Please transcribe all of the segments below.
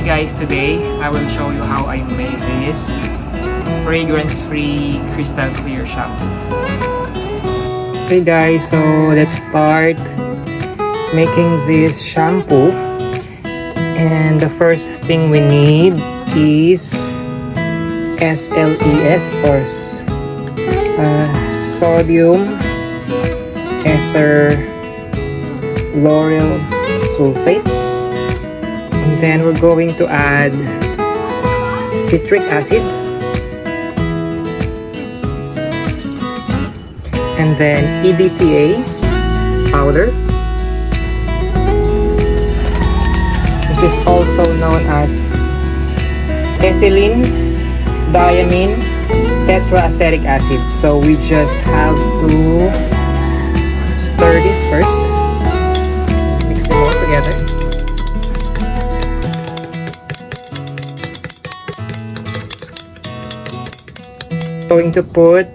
guys, today I will show you how I made this fragrance-free crystal clear shampoo. Hey guys, so let's start making this shampoo. And the first thing we need is SLES or sodium ether lauryl sulfate. And then we're going to add citric acid, and then EDTA powder, which is also known as ethylene diamine tetraacetic acid. So we just have to stir this first, mix them all together. Going to put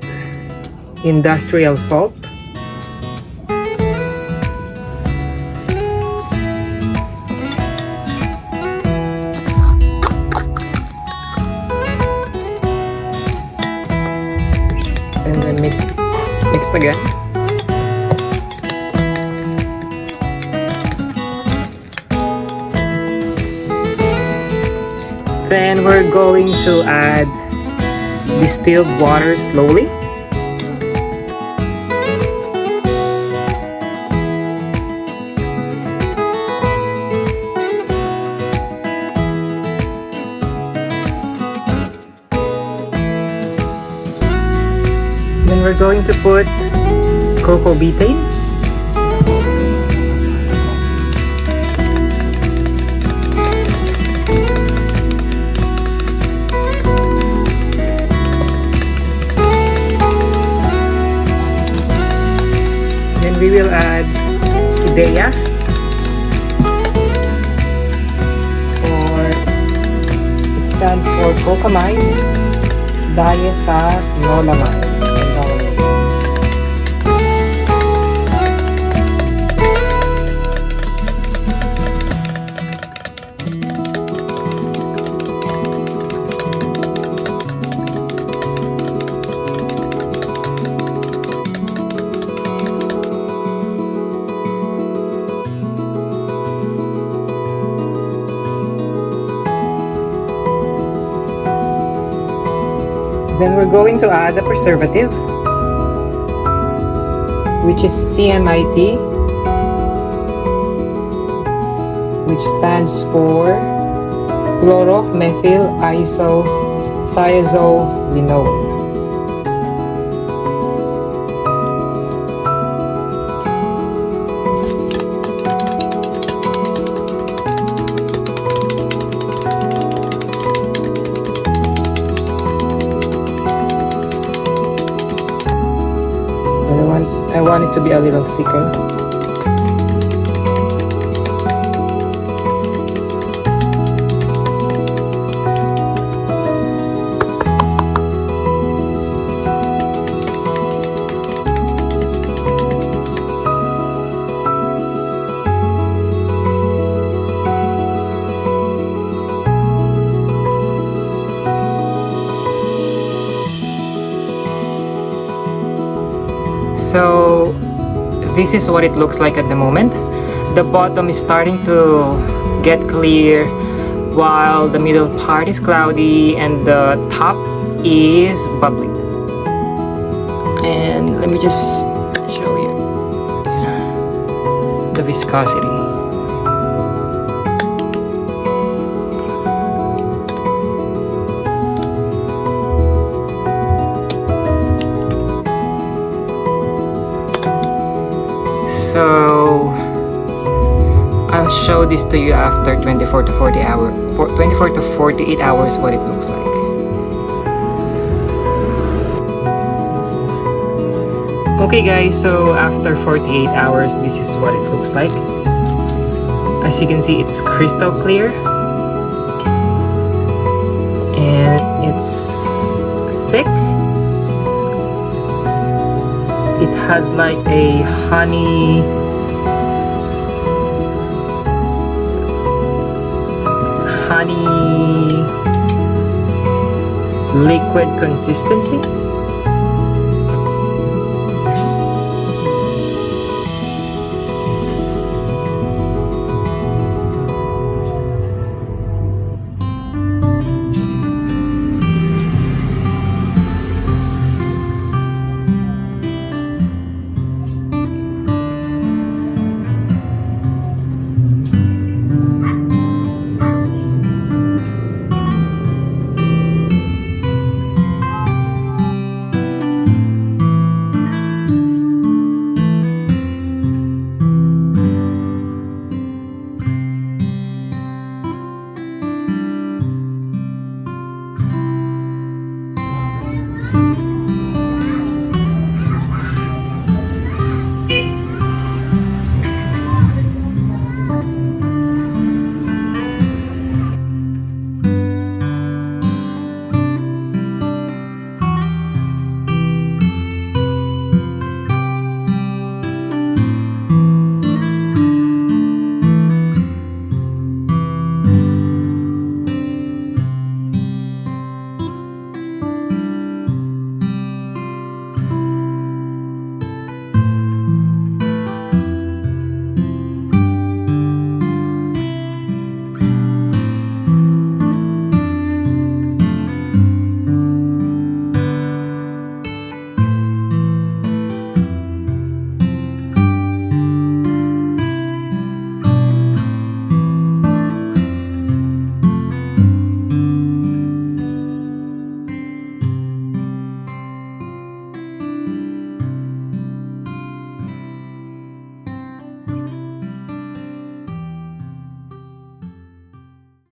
industrial salt, and then mix again. Then we're going to add distilled water slowly. Then we're going to put cocoa betaine. We will add Sidea, or it stands for Cocamide Diethanolamide. Then we're going to add a preservative, which is CMIT, which stands for chloromethyl isothiazolinone. I want it to be a little thicker. So this is what it looks like at the moment. The bottom is starting to get clear while the middle part is cloudy and the top is bubbly. And let me just show you the viscosity. So I'll show this to you after 24 to 48 hours what it looks like. Okay guys, so after 48 hours this is what it looks like. As you can see, it's crystal clear and it's thick. It has like a honey honey liquid consistency.